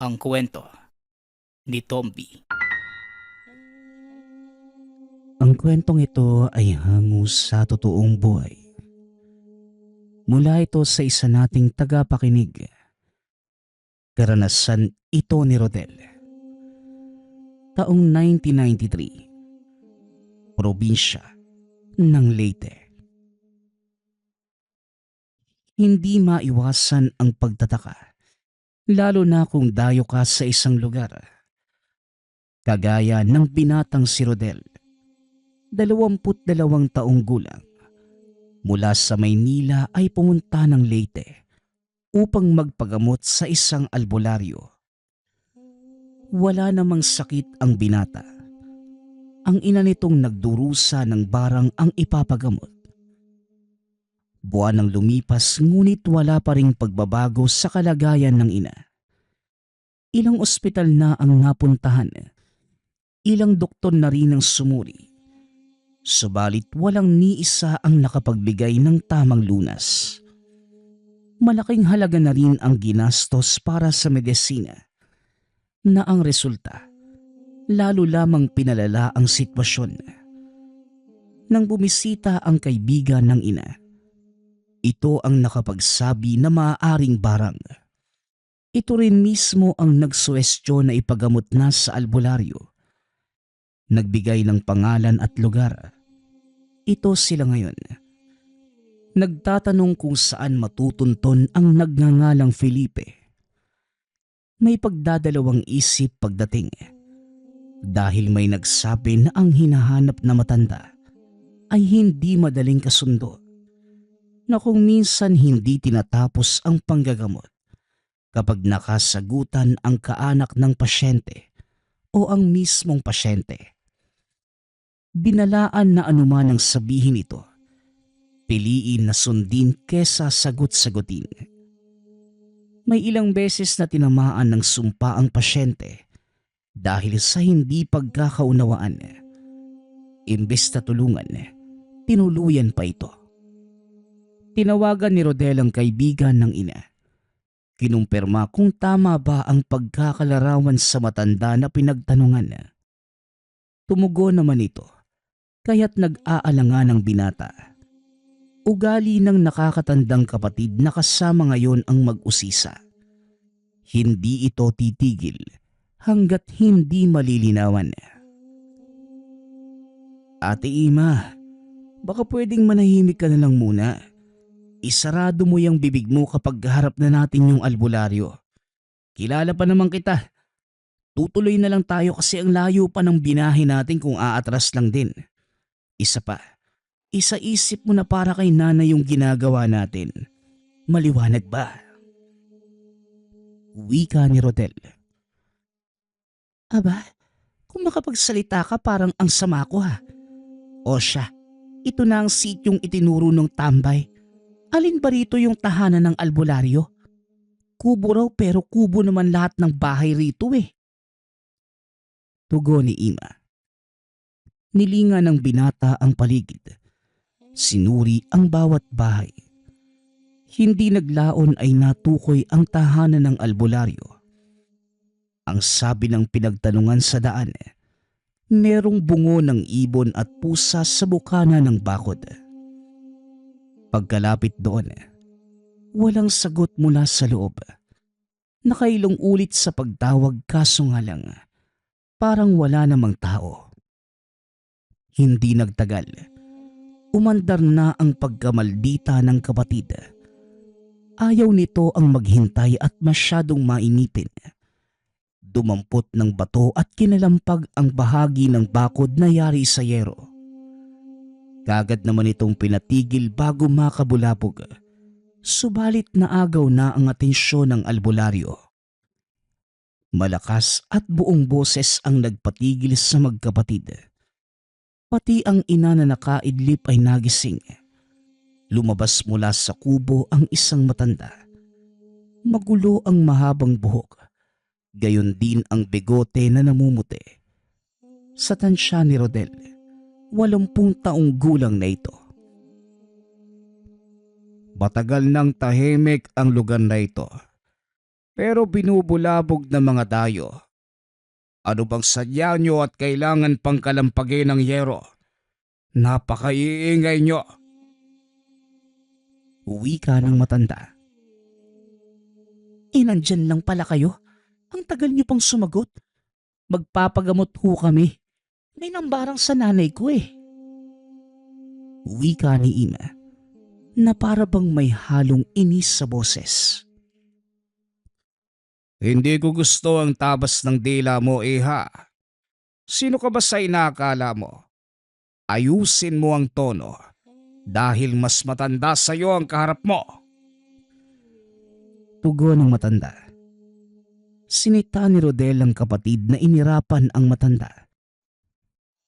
Ang kwento ni Tomby. Ang kwentong ito ay hango sa totoong buhay. Mula ito sa isa nating tagapakinig. Karanasan ito ni Rodel. Taong 1993, probinsya ng Leyte. Hindi maiwasan ang pagtataka, lalo na kung dayo ka sa isang lugar. Kagaya ng binatang si Rodel, 22 taong gulang. Mula sa Maynila ay pumunta ng Leyte upang magpagamot sa isang albularyo. Wala namang sakit ang binata. Ang ina nitong nagdurusa ng barang ang ipapagamot. Buwan ang lumipas ngunit wala pa ring pagbabago sa kalagayan ng ina. Ilang ospital na ang napuntahan. Ilang doktor na rin ang sumuri. Subalit walang ni isa ang nakapagbigay ng tamang lunas. Malaking halaga na rin ang ginastos para sa medisina, na ang resulta, lalo lamang pinalala ang sitwasyon. Nang bumisita ang kaibigan ng ina, ito ang nakapagsabi na maaaring barang. Ito rin mismo ang nagsuwestyon na ipagamot na sa albularyo. Nagbigay ng pangalan at lugar. Ito sila ngayon. Nagtatanong kung saan matutunton ang nagngangalang Felipe. May pagdadalawang isip pagdating. Dahil may nagsabi na ang hinahanap na matanda ay hindi madaling kasundo. Na kung minsan hindi tinatapos ang panggagamot kapag nakasagutan ang kaanak ng pasyente o ang mismong pasyente. Binalaan na anuman ang sabihin ito, piliin na sundin kesa sagot-sagutin. May ilang beses na tinamaan ng sumpa ang pasyente dahil sa hindi pagkakaunawaan. Imbes na tulungan, tinuluyan pa ito. Tinawagan ni Rodel ang kaibigan ng ina. Kinumpirma kung tama ba ang pagkakalarawan sa matanda na pinagtanungan. Tumugon naman ito, kaya't nag-aalangan ng binata. Ugali ng nakakatandang kapatid na kasama ngayon ang mag-usisa. Hindi ito titigil hanggat hindi malilinawan. Ate Ima, baka pwedeng manahimik ka na lang muna. Isarado mo yung bibig mo kapag harap na natin yung albularyo. Kilala pa naman kita. Tutuloy na lang tayo kasi ang layo pa ng binahe natin kung aatras lang din. Isa pa, isaisip mo na para kay nanay yung ginagawa natin. Maliwanag ba? Wika ni Rodel. Aba, kung makapagsalita ka parang ang sama ko ha. O siya, ito na ang sityong itinuro ng tambay. Alin ba rito yung tahanan ng albularyo? Kubo raw pero kubo naman lahat ng bahay rito eh. Tugon ni Ima. Nilinga ng binata ang paligid. Sinuri ang bawat bahay. Hindi naglaon ay natukoy ang tahanan ng albularyo. Ang sabi ng pinagtanungan sa daan, merong bungo ng ibon at pusa sa bukana ng bakod. Pagkalapit doon, walang sagot mula sa loob. Nakailong ulit sa pagtawag kaso nga lang, parang wala namang tao. Hindi nagtagal, umandar na ang pagkamaldita ng kapatid. Ayaw nito ang maghintay at masyadong mainipin. Dumampot ng bato at kinalampag ang bahagi ng bakod na yari sa yero. Kagad naman itong pinatigil bago makabulabog. Subalit naagaw na ang atensyon ng albularyo. Malakas at buong boses ang nagpatigil sa magkapatid. Pati ang ina na nakaidlip ay nagising. Lumabas mula sa kubo ang isang matanda. Magulo ang mahabang buhok. Gayon din ang bigote na namumuti. Sa tansya ni Rodel, 80 taong gulang na ito. Matagal nang tahimik ang lugar na ito. pero binubulabog ng mga dayo. Ano bang sadya nyo at kailangan pang kalampagin ng yero? Napakaiingay nyo. Wika ng matanda. Nandyan lang pala kayo. Ang tagal niyo pang sumagot. Magpapagamot ho kami. May nambarang sa nanay ko eh. Wika ni Ima na para bang may halong inis sa boses. Hindi ko gusto ang tabas ng dila mo, Iha. Sino ka ba sa inakala mo? Ayusin mo ang tono dahil mas matanda sa iyo ang kaharap mo. Tugon ng matanda. Sinita ni Rodel ang kapatid na inirapan ang matanda.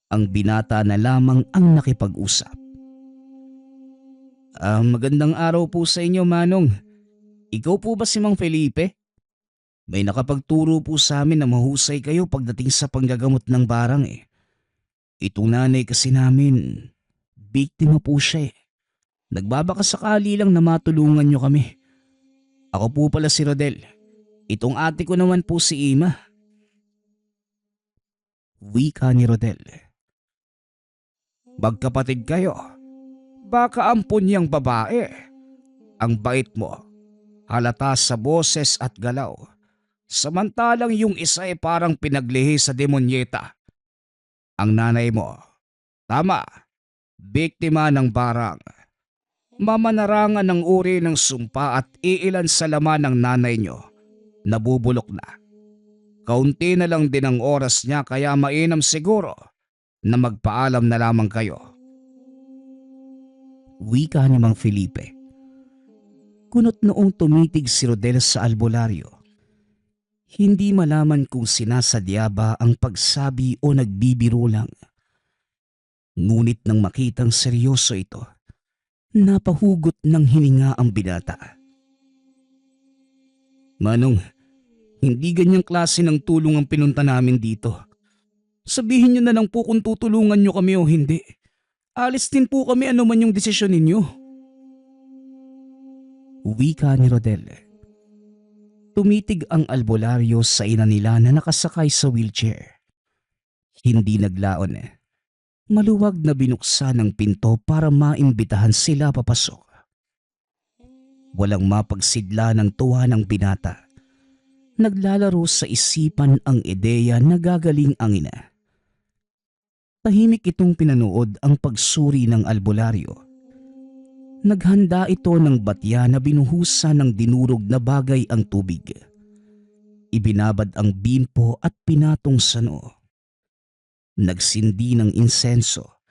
Ang binata na lamang ang nakipag-usap. Magandang araw po sa inyo, Manong. Ikaw po ba si Mang Felipe? May nakapagturo po sa amin na mahusay kayo pagdating sa panggagamot ng barang eh. Itong nanay kasi namin, biktima po siya eh. Nagbabaka sakali lang na matulungan nyo kami. Ako po pala si Rodel. Itong ate ko naman po si Ima. Wika ni Rodel. Magkapatid kayo. Baka ampun niyang babae. Ang bait mo. Halata sa boses at galaw. Samantalang yung isa ay parang pinaglihi sa demonyeta. Ang nanay mo, tama, biktima ng barang. Mamanarangan ng uri ng sumpa at iilan sa laman ng nanay nyo. Nabubulok na. Kaunti na lang din ang oras niya kaya mainam siguro na magpaalam na lamang kayo. Wika ni Mang Felipe. Kunot noong tumitig si Rodel sa albularyo. Hindi malaman kung sinasadya ba ang pagsabi o nagbibiro lang. Ngunit nang makitang seryoso ito, napahugot ng hininga ang binata. Manong, hindi ganyang klase ng tulong ang pinunta namin dito. Sabihin niyo na lang po kung tutulungan niyo kami o hindi. Alis din po kami anuman yung desisyon ninyo. Wika ni Rodel. Tumitig ang albularyo sa ina nila na nakasakay sa wheelchair. Hindi naglaon. Maluwag na binuksan ang pinto para maimbitahan sila papasok. Walang mapagsidla ng tuwa ng binata. Naglalaro sa isipan ang ideya na gagaling ang ina. Tahimik itong pinanood ang pagsuri ng albularyo. Naghanda ito ng batya na binuhusan ng dinurog na bagay ang tubig. Ibinabad ang bimpo at pinatong sa noo. Nagsindi ng insenso.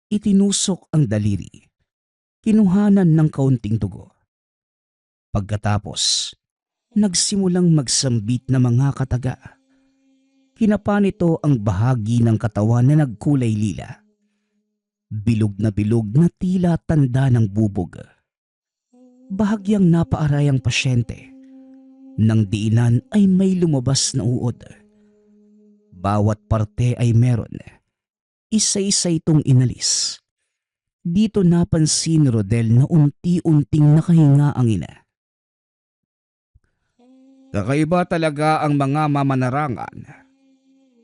Itinusok ang daliri. Kinuhanan ng kaunting dugo. Pagkatapos, nagsimulang magsambit na mga kataga. Kinapa nito ang bahagi ng katawan na nagkulay lila. Bilog na tila tanda ng bubog. Bahagyang napaaray ang pasyente. Nang diinan ay may lumabas na uod. Bawat parte ay meron. Isa-isa itong inalis. Dito napansin ni Rodel na unti-unting nakahinga ang ina. Kakaiba talaga ang mga mamanarangan.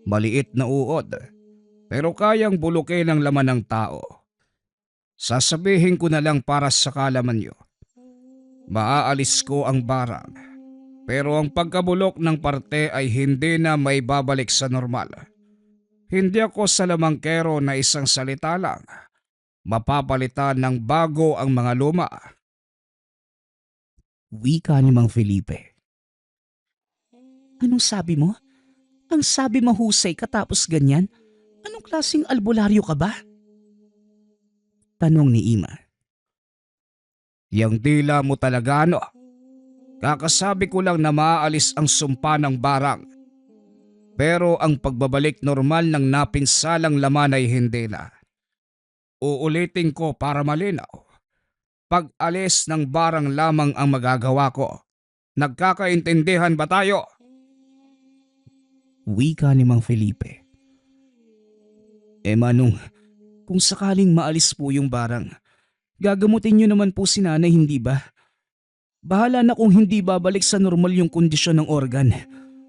Maliit na uod. Pero kayang bulukin ang laman ng tao. Sasabihin ko na lang para sa kalaman nyo. Maaalis ko ang barang. Pero ang pagkabulok ng parte ay hindi na may babalik sa normal. Hindi ako salamangkero na isang salita lang. Mapapalitan ng bago ang mga luma. Wika ni Mang Felipe. Anong sabi mo? Ang sabi mahusay katapos ganyan? Anong klaseng albularyo ka ba? Tanong ni Ima. Yang dila mo talaga ano? Kakasabi ko lang na maaalis ang sumpa ng barang. Pero ang pagbabalik normal ng napinsalang laman ay hindi na. Uulitin ko para malinaw. Pag-alis ng barang lamang ang magagawa ko. Nagkakaintindihan ba tayo? Wika ni Mang Felipe. Manong, kung sakaling maalis po yung barang, gagamutin niyo naman po si nanay, hindi ba? Bahala na kung hindi babalik sa normal yung kondisyon ng organ.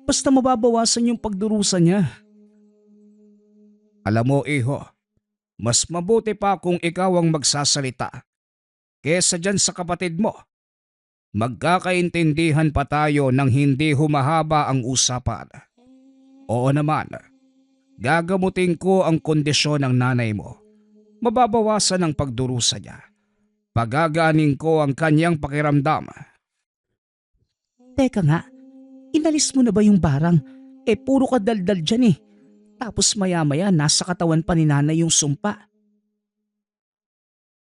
Basta mababawasan yung pagdurusa niya. Alam mo, iho, mas mabuti pa kung ikaw ang magsasalita kesa dyan sa kapatid mo. Magkakaintindihan pa tayo nang hindi humahaba ang usapan. Oo naman, gagamutin ko ang kondisyon ng nanay mo. Mababawasan ang pagdurusa niya. Pagagaanin ko ang kanyang pakiramdam. Teka nga, inalis mo na ba yung barang? Puro ka daldal dyan eh. Tapos maya-maya nasa katawan pa ni nanay yung sumpa.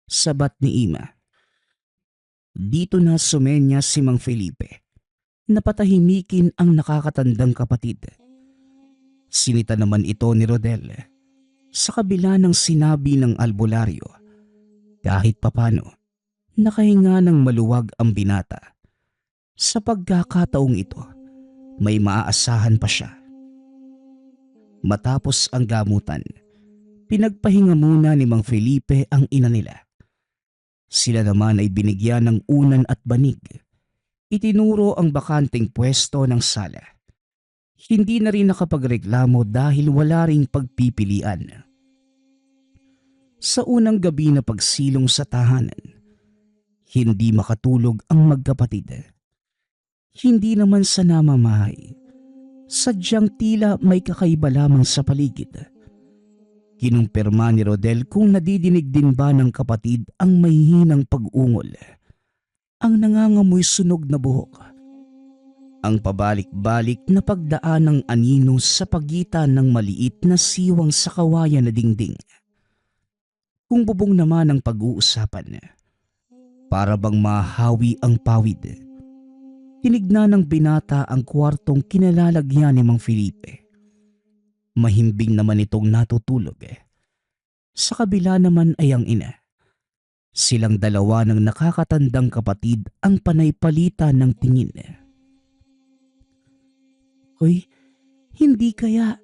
Sabat ni Ima. Dito na sumenya si Mang Felipe. Napatahimikin ang nakakatandang kapatid. Sinita naman ito ni Rodel. Sa kabila ng sinabi ng albularyo, kahit papano, nakahinga ng maluwag ang binata. Sa pagkakataong ito, may maaasahan pa siya. Matapos ang gamutan, pinagpahinga muna ni Mang Felipe ang ina nila. Sila naman ay binigyan ng unan at banig. Itinuro ang bakanting pwesto ng sala. Hindi na rin nakapagreklamo dahil wala ring pagpipilian. Sa unang gabi na pagsilong sa tahanan, hindi makatulog ang magkapatid. Hindi naman sa namamahay, sadyang tila may kakaiba lamang sa paligid. Kinumpirma ni Rodel kung nadidinig din ba ng kapatid ang mahihinang pag-ungol, ang nangangamoy sunog na buhok, ang pabalik-balik na pagdaan ng anino sa pagitan ng maliit na siwang sa kawayan na dingding. Kung bubong naman ang pag-uusapan, para bang mahawi ang pawid. Tinignan ng binata ang kwartong kinalalagyan ni Mang Felipe. Mahimbing naman itong natutulog. Sa kabila naman ay ang ina. Silang dalawa ng nakakatandang kapatid ang panaypalitan ng tingin. Hoy, hindi kaya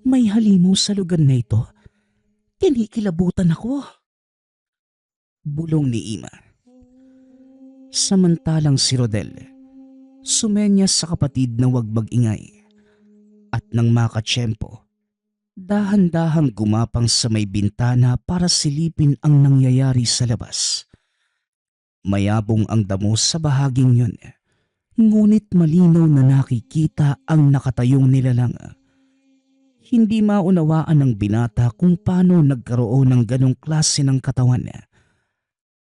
may halimaw sa lugar na ito? Kinikilabutan ako. Bulong ni Ima. Samantalang si Rodel, sumenya sa kapatid na huwag mag-ingay. At nang makatsyempo, dahan-dahang gumapang sa may bintana para silipin ang nangyayari sa labas. Mayabong ang damo sa bahaging yun, ngunit malinaw na nakikita ang nakatayong nilalang. Hindi maunawaan ng binata kung paano nagkaroon ng ganong klase ng katawan.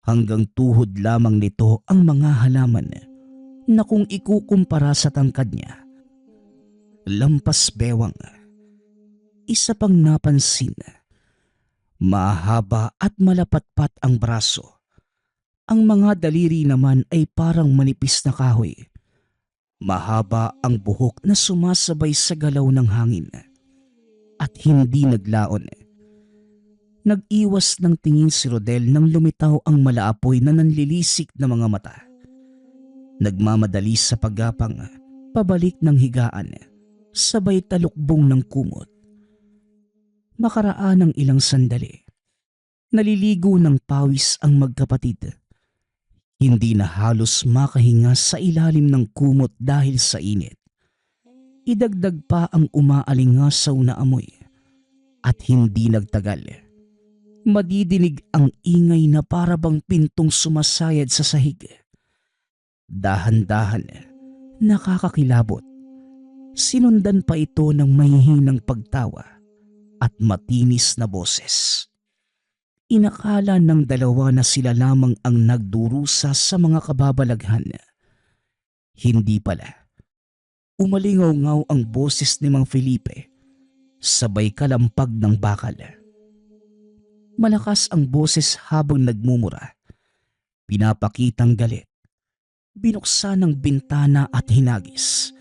Hanggang tuhod lamang nito ang mga halaman na kung ikukumpara sa tangkad niya, lampas bewang. Isa pang napansin, mahaba at malapatpat ang braso. Ang mga daliri naman ay parang manipis na kahoy. Mahaba ang buhok na sumasabay sa galaw ng hangin. At hindi naglaon. Nag-iwas ng tingin si Rodel nang lumitaw ang malaapoy na nanlilisik na mga mata. Nagmamadali sa paggapang, pabalik ng higaan, sabay talukbong ng kumot. Makaraan ng ilang sandali, naliligo ng pawis ang magkapatid. Hindi na halos makahinga sa ilalim ng kumot dahil sa init. Idagdag pa ang umaalingasaw na amoy. At hindi nagtagal, madidinig ang ingay na parabang pintong sumasayad sa sahig. Dahan-dahan, nakakakilabot. Sinundan pa ito ng mahihinang pagtawa at matinis na boses. Inakala ng dalawa na sila lamang ang nagdurusa sa mga kababalaghan. Hindi pala. Umalingaw-ngaw ang boses ni Mang Felipe, sabay kalampag ng bakal. Malakas ang boses habang nagmumura. Pinapakitang galit. Binuksan ang bintana at hinagis.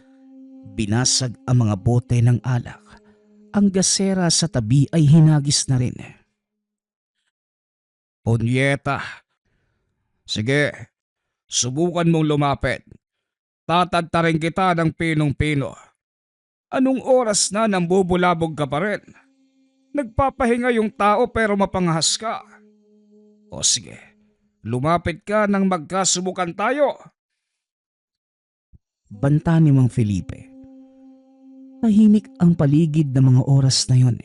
Binasag ang mga bote ng alak. Ang gasera sa tabi ay hinagis na rin. Punyeta. Sige, subukan mong lumapit. Tatadtarin kita ng pinong-pino. Anong oras na nang bubulabog ka pa rin? Nagpapahinga yung tao pero mapangahas ka. O sige, lumapit ka nang magkasubukan tayo. Banta ni Mang Felipe. Tahimik ang paligid ng mga oras na yon,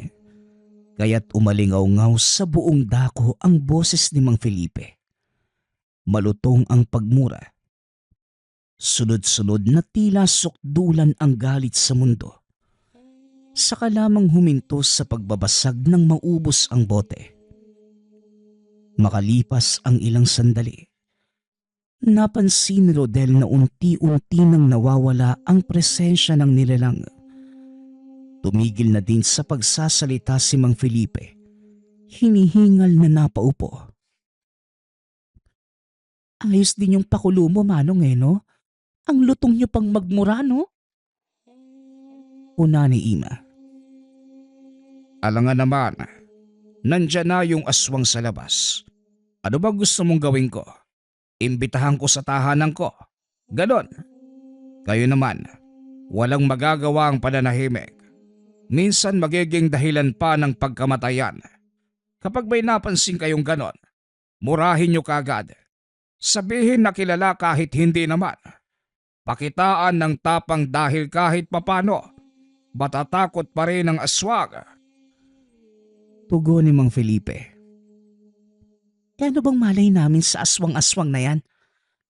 kaya't umalingaw-ngaw sa buong dako ang boses ni Mang Felipe. Malutong ang pagmura. Sunod-sunod na tila sukdulan ang galit sa mundo. Saka lamang huminto sa pagbabasag ng maubos ang bote. Makalipas ang ilang sandali, napansin ni Rodel na unti-unti nang nawawala ang presensya ng nilalang. Tumigil na din sa pagsasalita si Mang Felipe. Hinihingal na napaupo. Ayos din yung pakulo mo, Manong no? Ang lutong niyo pang magmura, no? Una ni Ima. Alangan naman, nandyan na yung aswang sa labas. Ano ba gusto mong gawin ko? Imbitahan ko sa tahanan ko. Ganon. Kayo naman, walang magagawa ang pananahimik. Minsan magiging dahilan pa ng pagkamatayan. Kapag may napansin kayong ganon, murahin nyo kagad. Sabihin na kilala kahit hindi naman. Pakitaan ng tapang dahil kahit papano, matatakot pa rin ang aswang. Tugon ni Mang Felipe. Ano bang malay namin sa aswang-aswang na yan?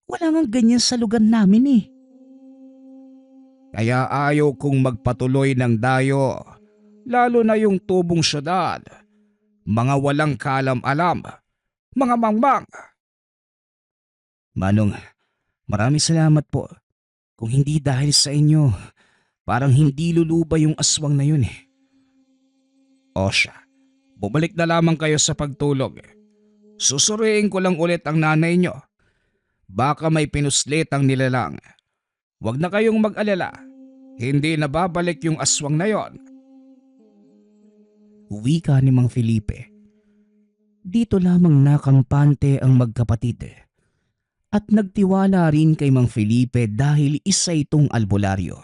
Wala nga ganyan sa lugar namin Kaya ayaw kong magpatuloy ng dayo, lalo na yung tubong syudad. Mga walang kalam-alam, mga mangmang. Manong, maraming salamat po. Kung hindi dahil sa inyo, parang hindi luluba yung aswang na yun O siya, bumalik na lamang kayo sa pagtulog. Susuriin ko lang ulit ang nanay nyo. Baka may pinuslit ang nilalang. Huwag na kayong mag-alala. Hindi na babalik yung aswang na yon. Wika ni Mang Felipe. Dito lamang nakampante ang magkapatid. At nagtiwala rin kay Mang Felipe dahil isa itong albularyo.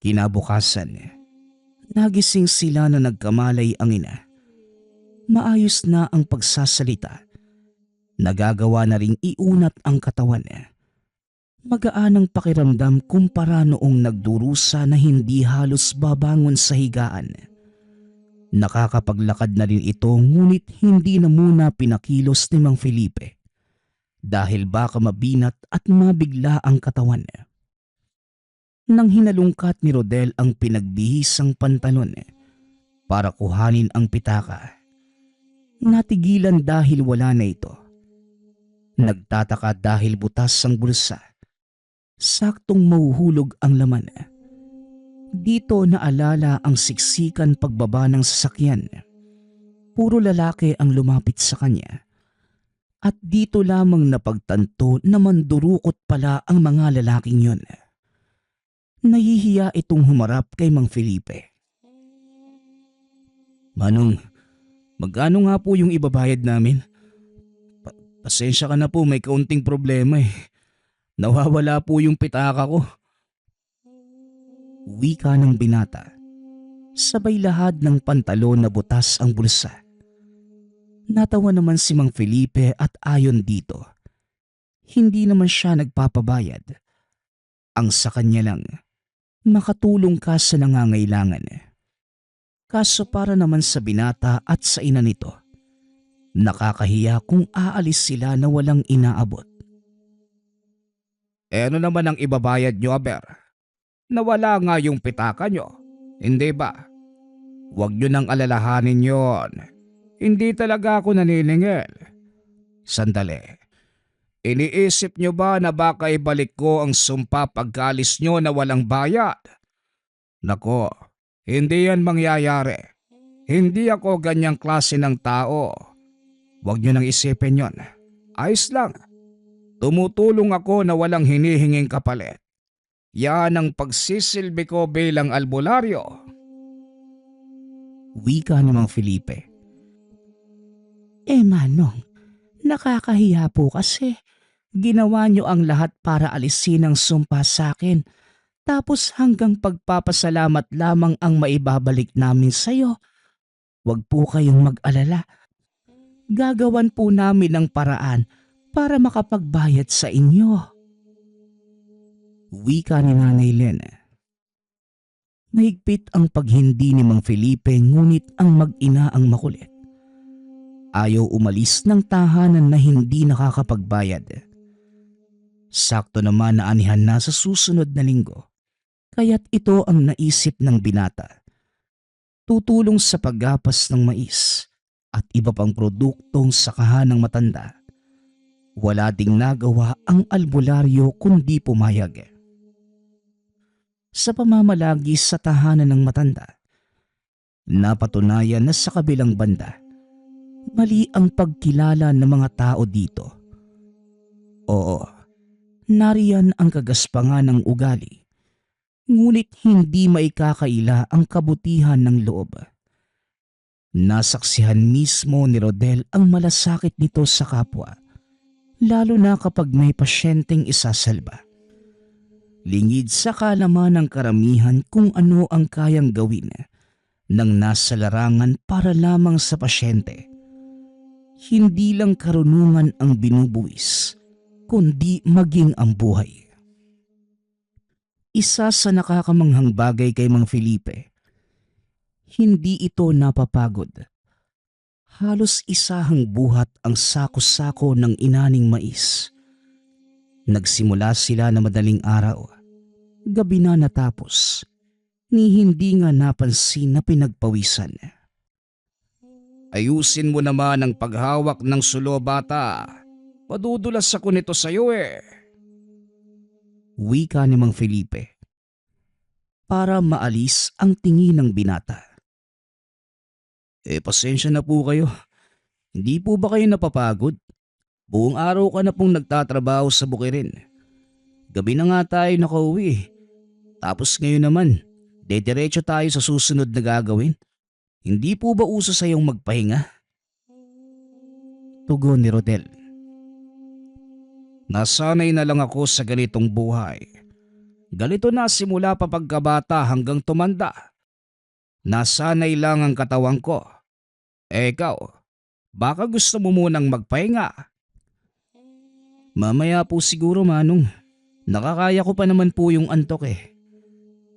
Kinabukasan, nagising sila na nagkamalay ang ina. Maayos na ang pagsasalita. Nagagawa na ring iunat ang katawan. Magaan ang pakiramdam kumpara noong nagdurusa na hindi halos babangon sa higaan. Nakakapaglakad na rin ito ngunit hindi na muna pinakilos ni Mang Felipe dahil baka mabinat at mabigla ang katawan. Nang hinalungkat ni Rodel ang pinagbihisang pantalon para kuhanin ang pitaka, natigilan dahil wala na ito. Nagtataka dahil butas ang bulsa. Saktong mahuhulog ang laman. Dito naalala ang siksikan pagbaba ng sasakyan. Puro lalaki ang lumapit sa kanya. At dito lamang napagtanto na mandurukot pala ang mga lalaking yon. Nahihiya itong humarap kay Mang Felipe. Manong, magkano nga po yung ibabayad namin? Pasensya ka na po, may kaunting problema Nawawala po yung pitaka ko. Wika ng binata. Sabay lahad ng pantalon na butas ang bulsa. Natawa naman si Mang Felipe at ayon dito. Hindi naman siya nagpapabayad. Ang sa kanya lang, makatulong ka sa nangangailangan. Kaso para naman sa binata at sa ina nito, nakakahiya kung aalis sila na walang inaabot. Ano naman ang ibabayad nyo, Aber? Nawala nga yung pitaka nyo, hindi ba? Huwag nyo nang alalahanin yon. Hindi talaga ako naniningil. Sandali. Iniisip nyo ba na baka ibalik ko ang sumpa pagkalis nyo na walang bayad? Nako, hindi yan mangyayari. Hindi ako ganyang klase ng tao. Huwag nyo nang isipin yon. Ayos lang. Tumutulong ako na walang hinihinging kapalit. Yan ang pagsisilbi ko bilang albularyo. Wika ni Mang Felipe. Manong, nakakahiya po kasi. Ginawa niyo ang lahat para alisin ang sumpa sa akin. Tapos hanggang pagpapasalamat lamang ang maibabalik namin sa'yo. Huwag po kayong mag-alala. Gagawan po namin ang paraan para makapagbayad sa inyo. Wika ni Nanay Len. Mahigpit ang paghindi ni Mang Felipe ngunit ang mag-ina ang makulit. Ayaw umalis ng tahanan na hindi nakakapagbayad. Sakto naman na anihan na sa susunod na linggo, kaya't ito ang naisip ng binata. Tutulong sa paggapas ng mais at iba pang produktong sakahan ng matanda. Wala ding nagawa ang albularyo kundi pumayag. Sa pamamalagi sa tahanan ng matanda, napatunayan na sa kabilang banda, mali ang pagkilala ng mga tao dito. Oo, nariyan ang kagaspangan ng ugali, ngunit hindi maikakaila ang kabutihan ng loob. Nasaksihan mismo ni Rodel ang malasakit nito sa kapwa, lalo na kapag may pasyenteng isasalba. Lingid sa kalaman ng karamihan kung ano ang kayang gawin ng nasa larangan para lamang sa pasyente. Hindi lang karunungan ang binubuwis, kundi maging ang buhay. Isa sa nakakamanghang bagay kay Mang Felipe, hindi ito napapagod. Halos isahang buhat ang sako-sako ng inaning mais. Nagsimula sila na madaling araw. Gabi na natapos, ni hindi nga napansin na pinagpawisan. Ayusin mo naman ang paghawak ng sulo, bata. Madudulas ako nito sa'yo eh. Wika ni Mang Felipe, para maalis ang tingin ng binata. Pasensya na po kayo. Hindi po ba kayo napapagod? Buong araw ka na pong nagtatrabaho sa bukirin. Gabi na nga tayo nakauwi. Tapos ngayon naman, dediretso tayo sa susunod na gagawin. Hindi po ba uso sa iyong magpahinga? Tugon ni Rodel. Nasanay na lang ako sa ganitong buhay. Ganito na simula pa pagkabata hanggang tumanda. Nasanay lang ang katawan ko. Ikaw, baka gusto mo munang magpahinga? Mamaya po siguro, Manong. Nakakaya ko pa naman po yung antok eh.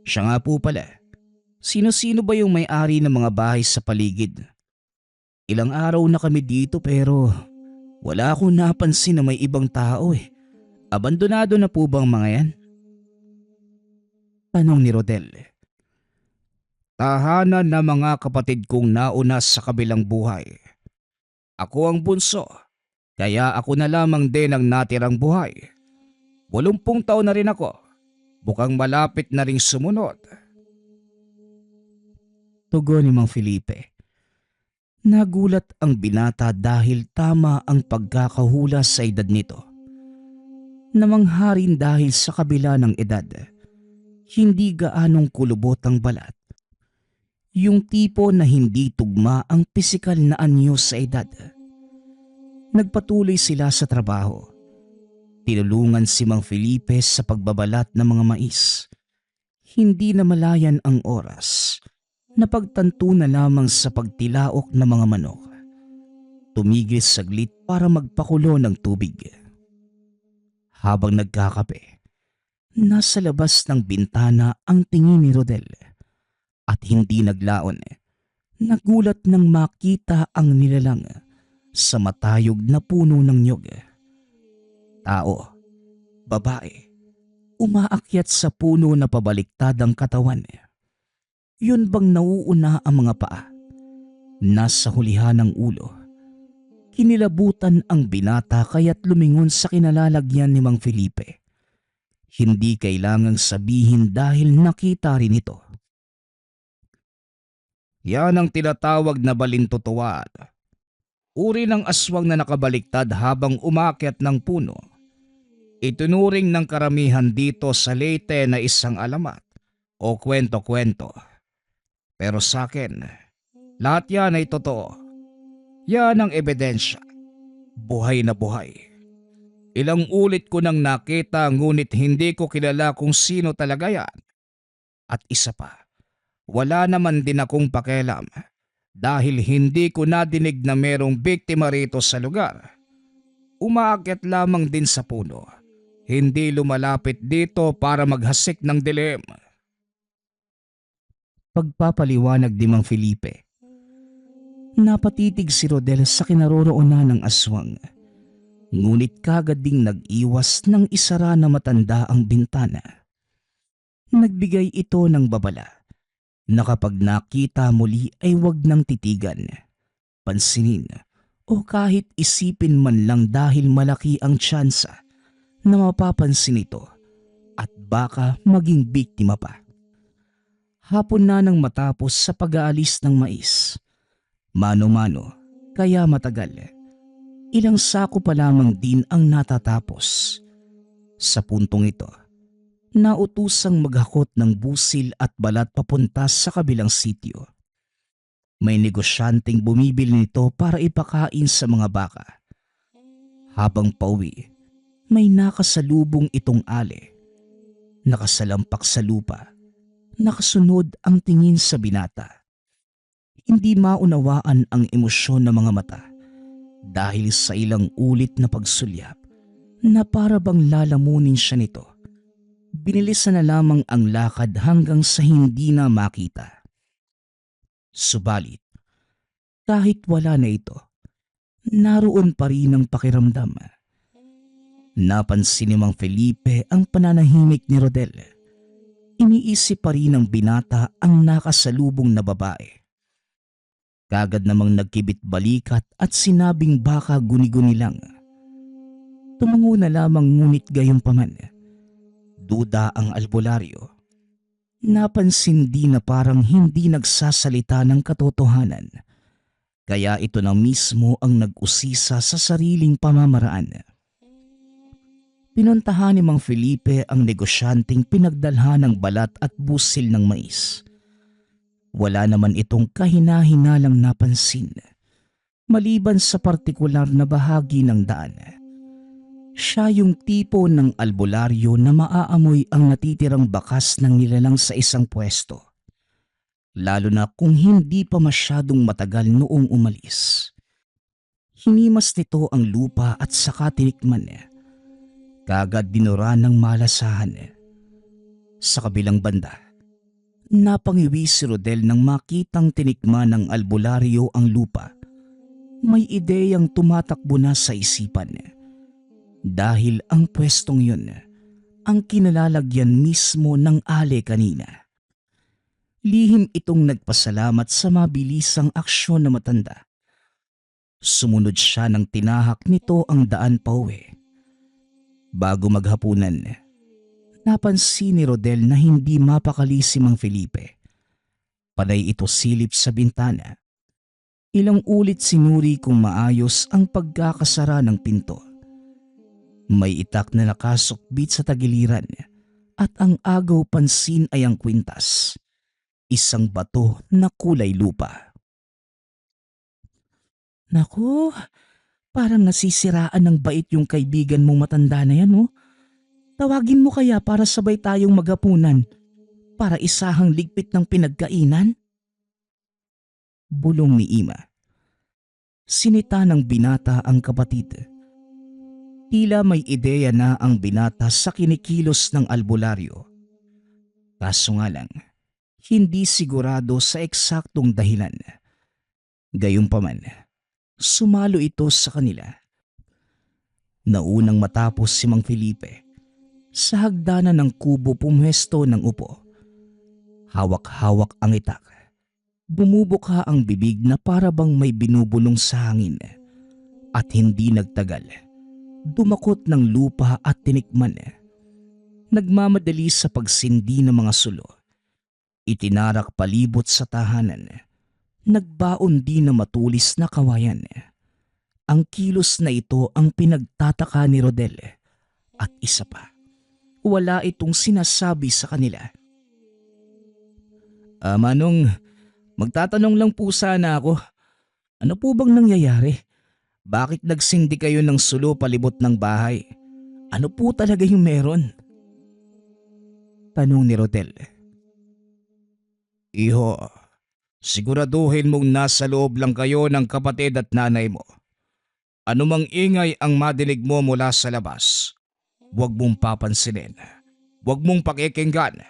Siya nga po pala, sino-sino ba yung may-ari ng mga bahay sa paligid? Ilang araw na kami dito pero wala akong napansin na may ibang tao eh. Abandonado na po bang mga yan? Tanong ni Rodel. Tahanan na mga kapatid kong nauna sa kabilang buhay. Ako ang bunso, kaya ako na lamang din ang natirang buhay. 80 taon na rin ako, bukang malapit na ring sumunod. Tugon ni Mang Felipe. Nagulat ang binata dahil tama ang pagkakahula sa edad nito. Namangharin dahil sa kabila ng edad, hindi gaanong kulubot ang balat. Yung tipo na hindi tugma ang pisikal na anyo sa edad. Nagpatuloy sila sa trabaho. Tinulungan si Mang Felipe sa pagbabalat ng mga mais. Hindi na malayan ang oras. Napagtanto na lamang sa pagtilaok ng mga manok. Tumigil saglit para magpakulo ng tubig. Habang nagkakape, nasa labas ng bintana ang tingin ni Rodel. At hindi naglaon, nagulat nang makita ang nilalang sa matayog na puno ng nyog. Tao, babae, umaakyat sa puno na pabaliktad ang katawan. Yun bang nauuna ang mga paa? Nasa hulihan ng ulo. Kinilabutan ang binata kaya't lumingon sa kinalalagyan ni Mang Felipe. Hindi kailangang sabihin dahil nakita rin ito. Yan ang tinatawag na balintutuan. Uri ng aswang na nakabaliktad habang umakyat ng puno. Itunuring ng karamihan dito sa Leyte na isang alamat o kwento-kwento. Pero sa akin, lahat yan ay totoo. Yan ang ebidensya. Buhay na buhay. Ilang ulit ko nang nakita ngunit hindi ko kilala kung sino talaga yan. At isa pa, wala naman din akong pakialam dahil hindi ko nadinig na merong biktima rito sa lugar. Umaakyat lamang din sa puno hindi lumalapit dito para maghasik ng dilim. Pagpapaliwanag ni Mang Felipe. Napatitig si Rodel sa kinaroroonan ng aswang. Ngunit kagad ding nag-iwas ng isara na matanda ang bintana. Nagbigay ito ng babala na kapag nakita muli ay huwag nang titigan, pansinin o kahit isipin man lang dahil malaki ang tsansa na mapapansin ito at baka maging biktima pa. Hapon na nang matapos sa pag-aalis ng mais. Mano-mano, kaya matagal. Ilang sako pa lamang din ang natatapos. Sa puntong ito, nautusang maghakot ng busil at balat papunta sa kabilang sitio. May negosyanteng bumibili nito para ipakain sa mga baka. Habang pauwi, may nakasalubong itong ale. Nakasalampak sa lupa. Nakasunod ang tingin sa binata. Hindi maunawaan ang emosyon ng mga mata dahil sa ilang ulit na pagsulyap na para bang lalamunin siya nito. Binilisan na lamang ang lakad hanggang sa hindi na makita. Subalit, kahit wala na ito, naroon pa rin ang pakiramdam. Napansin ni Mang Felipe ang pananahimik ni Rodel. Iniisip pa rin ng binata ang nakasalubong na babae. Kagad namang nagkibit balikat at sinabing baka guni-guni lang. Tumango na lamang ngunit gayunpaman. Duda ang albularyo. Napansin din na parang hindi nagsasalita ng katotohanan. Kaya ito na mismo ang nag-usisa sa sariling pamamaraan. Pinuntahan ni Mang Felipe ang negosyanteng pinagdalhan ng balat at busil ng mais. Wala naman itong kahina-hinalang napansin, maliban sa partikular na bahagi ng daan. Siya yung tipo ng albularyo na maaamoy ang natitirang bakas ng nilalang sa isang pwesto, lalo na kung hindi pa masyadong matagal noong umalis. Hinimas nito ang lupa at saka tinikman. Kagad dinura ng malasahan. Sa kabilang banda, napangiwi si Rodel nang makitang tinikman ng albularyo ang lupa. May ideyang tumatakbo na sa isipan. Dahil ang pwestong yun, ang kinalalagyan mismo ng ale kanina. Lihim itong nagpasalamat sa mabilisang aksyon na matanda. Sumunod siya nang tinahak nito ang daan pauwi. Bago maghapunan, napansin ni Rodel na hindi mapakali si Mang Felipe. Panay ito silip sa bintana. Ilang ulit sinuri kung maayos ang pagkakasara ng pinto. May itak na nakasukbit sa tagiliran at ang agaw pansin ay ang kwintas. Isang bato na kulay lupa. Naku, parang nasisiraan ng bait yung kaibigan mong matanda na yan, oh. Tawagin mo kaya para sabay tayong maghapunan para isahang ligpit ng pinagkainan? Bulong ni Ima. Sinita ng binata ang kapatid. Tila may ideya na ang binata sa kinikilos ng albularyo. Kaso nga lang, hindi sigurado sa eksaktong dahilan. Gayunpaman, sumalo ito sa kanila. Naunang matapos si Mang Felipe, sa hagdanan ng kubo pumwesto ng upo. Hawak-hawak ang itak. Bumubukha ang bibig na para bang may binubulong sa hangin. At hindi nagtagal, dumakot ng lupa at tinikman. Nagmamadali sa pagsindi ng mga sulo. Itinarak palibot sa tahanan. Nagbaon din na matulis na kawayan. Ang kilos na ito ang pinagtataka ni Rodel. At isa pa, wala itong sinasabi sa kanila. Manong, magtatanong lang po sana ako. Ano po bang nangyayari? Bakit nagsindi kayo ng sulo palibot ng bahay? Ano po talaga yung meron? Tanong ni Rodel. Iho, siguraduhin mong nasa loob lang kayo ng kapatid at nanay mo. Ano mang ingay ang madinig mo mula sa labas, Huwag mong papansinin. Huwag mong pakikinggan.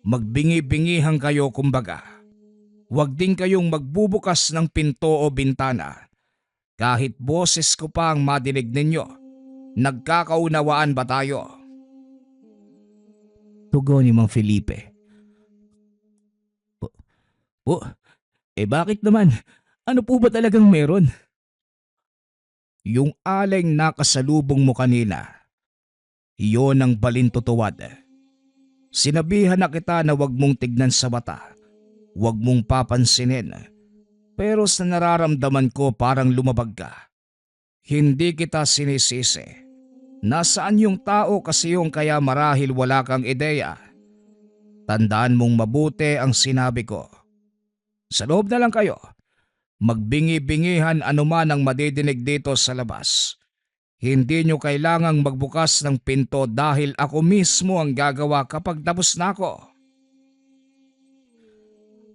Magbingi-bingihan kayo kumbaga. Huwag din kayong magbubukas ng pinto o bintana. Kahit boses ko pa ang madinig ninyo. Nagkakaunawaan ba tayo? Tugon ni Mang Felipe. Po, bakit naman? Ano po ba talagang meron? Yung aling nakasalubong mo kanina, iyon ang balintutuwad. Sinabihan na kita na huwag mong tignan sa mata, huwag mong papansinin, pero sa nararamdaman ko parang lumabag ka. Hindi kita sinisisi. Nasaan yung tao kasi yung kaya marahil wala kang ideya? Tandaan mong mabuti ang sinabi ko. Sa loob na lang kayo. Magbingi-bingihan anuman ang madidinig dito sa labas. Hindi nyo kailangang magbukas ng pinto dahil ako mismo ang gagawa kapag tapos na ako.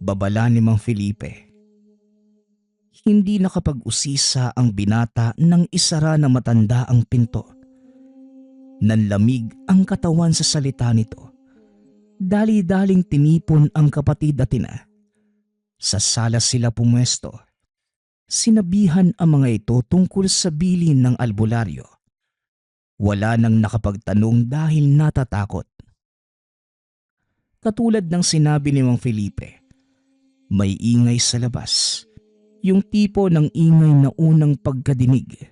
Babala ni Mang Felipe. Hindi nakapag-usisa ang binata nang isara na matanda ang pinto. Nanlamig ang katawan sa salita nito. Dali-daling tinipon ang kapatid at ina. Sa sala sila pumwesto. Sinabihan ang mga ito tungkol sa bilin ng albularyo. Wala nang nakapagtanong dahil natatakot. Katulad ng sinabi ni Mang Felipe, may ingay sa labas. Yung tipo ng ingay na unang pagkadinig.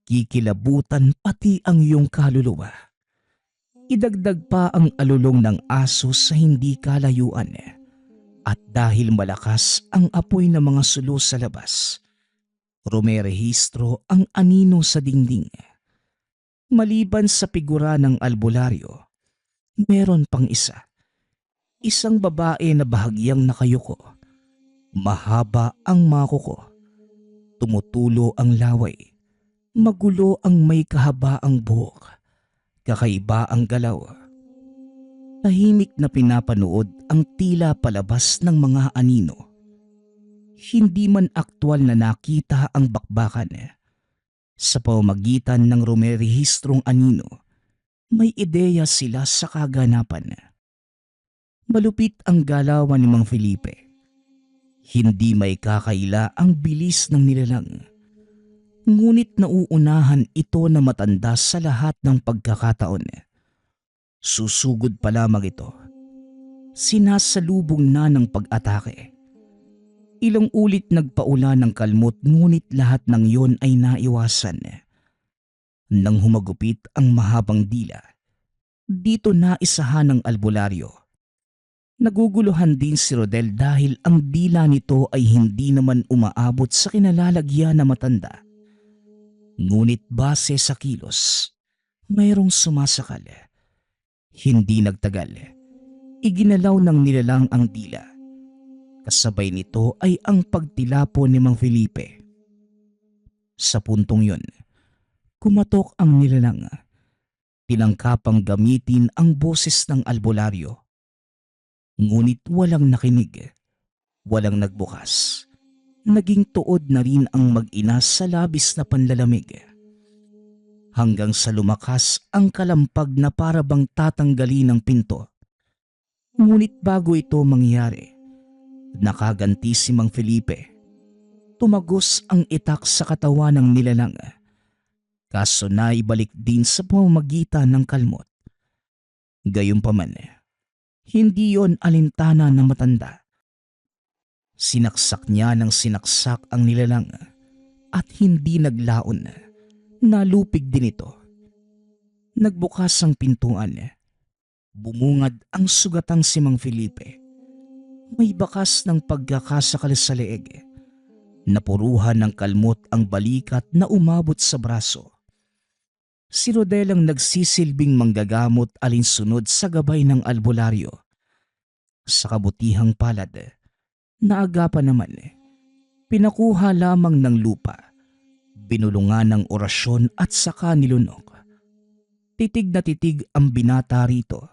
Kikilabutan pati ang iyong kaluluwa. Idagdag pa ang alulong ng aso sa hindi kalayuan. At dahil malakas ang apoy ng mga sulo sa labas, rumerehistro ang anino sa dingding. Maliban sa figura ng albularyo, meron pang isa. Isang babae na bahagyang nakayuko. Mahaba ang mako ko. Tumutulo ang laway. Magulo ang may kahabaang buhok. Kakaiba ang galaw. Tahimik na pinapanood ang tila palabas ng mga anino. Hindi man aktwal na nakita ang bakbakan. Sa pamamagitan ng rumerehistrong anino, may ideya sila sa kaganapan. Malupit ang galawan ni Mang Felipe. Hindi may kakaila ang bilis ng nilalang. Ngunit nauunahan ito na matanda sa lahat ng pagkakataon. Susugod pa lamang ito. Sinasalubong na ng pag-atake. Ilang ulit nagpaula ng kalmot ngunit lahat ng yon ay naiwasan. Nang humagupit ang mahabang dila, dito naisahan ng albularyo. Naguguluhan din si Rodel dahil ang dila nito ay hindi naman umaabot sa kinalalagyan na matanda. Ngunit base sa kilos, mayroong sumasakal. Hindi nagtagal, iginalaw ng nilalang ang dila. Kasabay nito ay ang pagtilapo ni Mang Felipe. Sa puntong yon, kumatok ang nilalang. Tinangkapang gamitin ang boses ng albularyo. Ngunit walang nakinig, walang nagbukas. Naging tuod na rin ang mag-ina sa labis na panlalamig. Hanggang sa lumakas ang kalampag na para bang tatanggalin ng pinto. Ngunit bago ito mangyari, nakaganti si Mang Felipe. Tumagos ang itak sa katawan ng nilalang. Kaso naibalik din sa pamamagitan ng kalmot. Gayunpaman, hindi yon alintana ng matanda. Sinaksak niya ng sinaksak ang nilalang at hindi naglaon. Nalupig din ito. Nagbukas ang pintuan. Bumungad ang sugatang si Mang Felipe. May bakas ng pagkakasakal sa leeg. Napuruhan ng kalmot ang balikat na umabot sa braso. Si Rodel ang nagsisilbing manggagamot alinsunod sa gabay ng albularyo. Sa kabutihang palad, naagapan naman, pinakuha lamang ng lupa. Binulungan ng orasyon at saka nilunok. Titig na titig ang binata rito.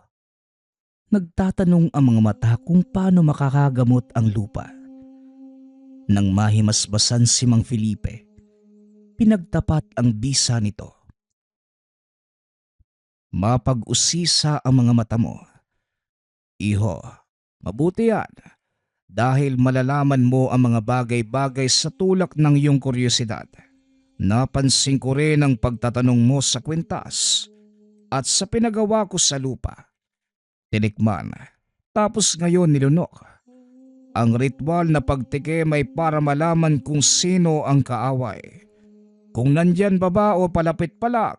Nagtatanong ang mga mata kung paano makakagamot ang lupa. Nang mahimasbasan si Mang Felipe, pinagtapat ang bisa nito. Mapag-usisa ang mga mata mo. Iho, mabuti yan dahil malalaman mo ang mga bagay-bagay sa tulak ng iyong kuryosidad. Napansin ko rin ang pagtatanong mo sa kwintas at sa pinagawa ko sa lupa. Tinikman, tapos ngayon nilunok. Ang ritual na pagtikim ay para malaman kung sino ang kaaway. Kung nandyan ba o palapit pa lang.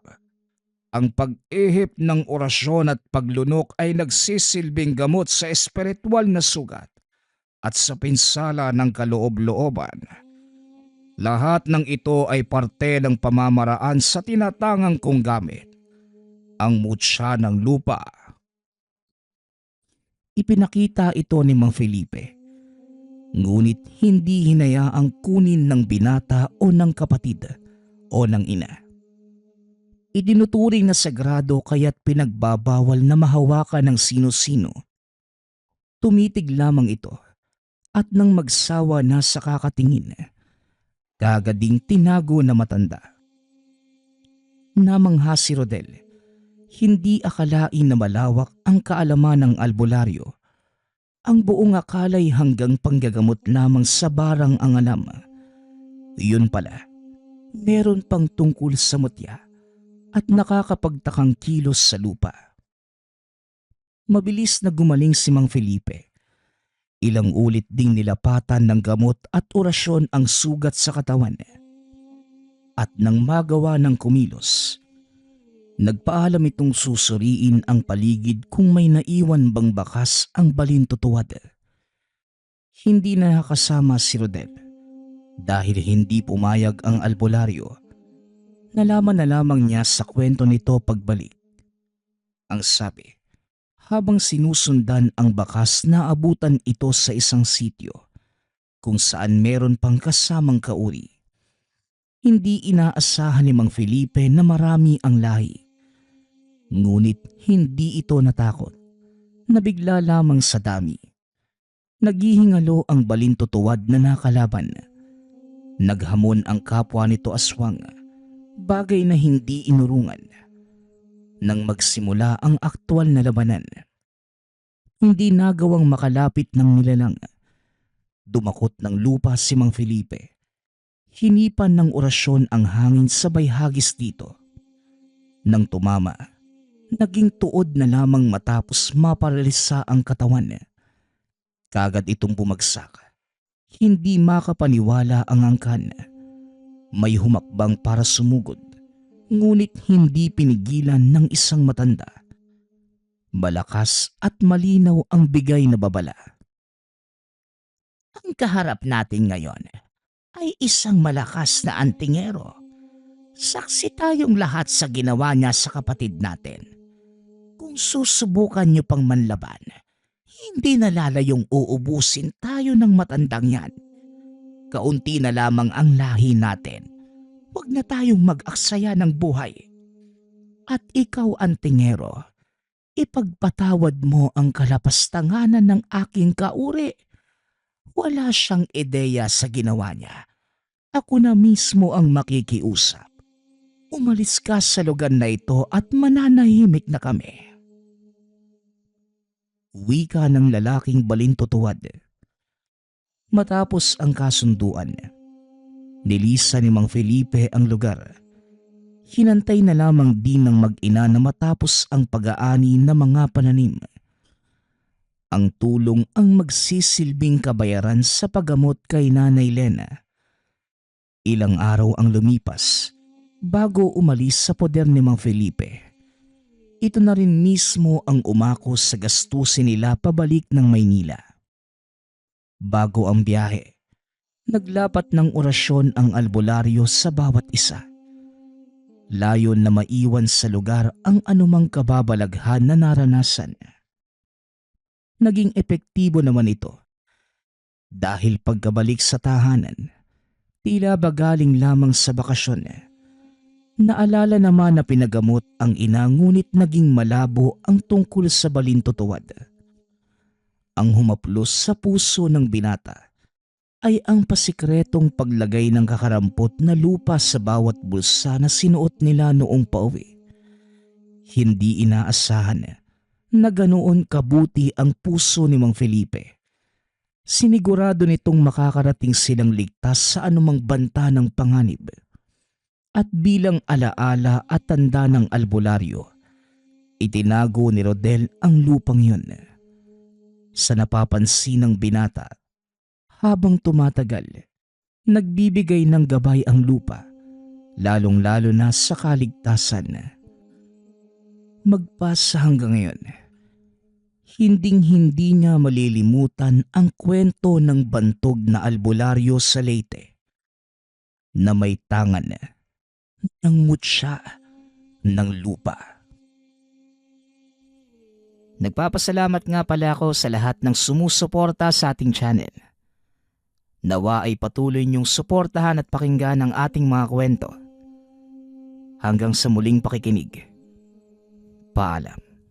Ang pag-ihip ng orasyon at paglunok ay nagsisilbing gamot sa espiritual na sugat at sa pinsala ng kaloob-looban. Lahat ng ito ay parte ng pamamaraan sa tinatangang kong gamit, ang mutya ng lupa. Ipinakita ito ni Mang Felipe, ngunit hindi hinayaang kunin ng binata o ng kapatid o ng ina. Itinuturing na sagrado kaya't pinagbabawal na mahawakan ng sino-sino. Tumitig lamang ito at nang magsawa na sa kakatingin, kagading tinago na matanda. Namangha si Rodel, hindi akalain na malawak ang kaalaman ng albularyo. Ang buong akalay hanggang panggagamot lamang sa barang ang alam. Yun pala, meron pang tungkol sa mutya at nakakapagtakang kilos sa lupa. Mabilis na gumaling si Mang Felipe. Ilang ulit ding nilapatan ng gamot at orasyon ang sugat sa katawan. At nang magawa ng kumilos, nagpaalam itong susuriin ang paligid kung may naiwan bang bakas ang balintutuwad. Hindi na nakasama si Rodel dahil hindi pumayag ang albularyo. Nalaman na lamang niya sa kwento nito pagbalik. Ang sabi, habang sinusundan ang bakas naabutan ito sa isang sitio kung saan meron pang kasamang kauri. Hindi inaasahan ni Mang Felipe na marami ang lahi. Ngunit hindi ito natakot. Nabigla lamang sa dami. Naghihingalo ang balintutuwad na nakalaban. Naghamon ang kapwa nito aswang, bagay na hindi inurungan. Nang magsimula ang aktwal na labanan, hindi nagawang makalapit ng nilalang. Dumakot ng lupa si Mang Felipe. Hinipan ng orasyon ang hangin sabay hagis dito. Nang tumama, naging tuod na lamang matapos maparalisa ang katawan. Kagad itong bumagsak. Hindi makapaniwala ang angkan. May humakbang para sumugod, ngunit hindi pinigilan ng isang matanda. Malakas at malinaw ang bigay na babala. Ang kaharap natin ngayon ay isang malakas na antingero. Saksi tayong lahat sa ginawa niya sa kapatid natin. Kung susubukan niyo pang manlaban, hindi nalalayong uubusin tayo ng matandang yan. Kaunti na lamang ang lahi natin. Huwag na tayong mag-aksaya ng buhay. At ikaw, antingero, ipagpatawad mo ang kalapastanganan ng aking kauri. Wala siyang ideya sa ginawa niya. Ako na mismo ang makikiusap. Umalis ka sa lugar na ito at mananahimik na kami. Wika ng lalaking balintutuwad. Matapos ang kasunduan, nilisan ni Mang Felipe ang lugar. Hinantay na lamang din ng mag-ina na matapos ang pag-aani ng mga pananim. Ang tulong ang magsisilbing kabayaran sa paggamot kay Nanay Lena. Ilang araw ang lumipas bago umalis sa poder ni Mang Felipe. Ito na rin mismo ang umako sa gastusin nila pabalik ng Maynila. Bago ang biyahe, naglapat ng orasyon ang albularyo sa bawat isa. Layon na maiwan sa lugar ang anumang kababalaghan na naranasan. Naging epektibo naman ito dahil pagkabalik sa tahanan, tila ba galing lamang sa bakasyon. Naalala naman na pinagamot ang ina ngunit naging malabo ang tungkol sa balintutuwad. Ang humaplos sa puso ng binata ay ang pasikretong paglagay ng kakarampot na lupa sa bawat bulsa na sinuot nila noong pauwi. Hindi inaasahan na ganoon kabuti ang puso ni Mang Felipe. Sinigurado nitong makakarating silang ligtas sa anumang banta ng panganib. At bilang alaala at tanda ng albularyo, itinago ni Rodel ang lupang yun. Sa napapansin ng binata, habang tumatagal, nagbibigay ng gabay ang lupa, lalong-lalo na sa kaligtasan. Magpasa hanggang ngayon, hinding-hindi niya malilimutan ang kwento ng bantog na albularyo sa Leyte na may tangan ng mutya ng lupa. Nagpapasalamat nga pala ako sa lahat ng sumusuporta sa ating channel. Nawa ay patuloy niyong suportahan at pakinggan ang ating mga kwento. Hanggang sa muling pakikinig. Paalam.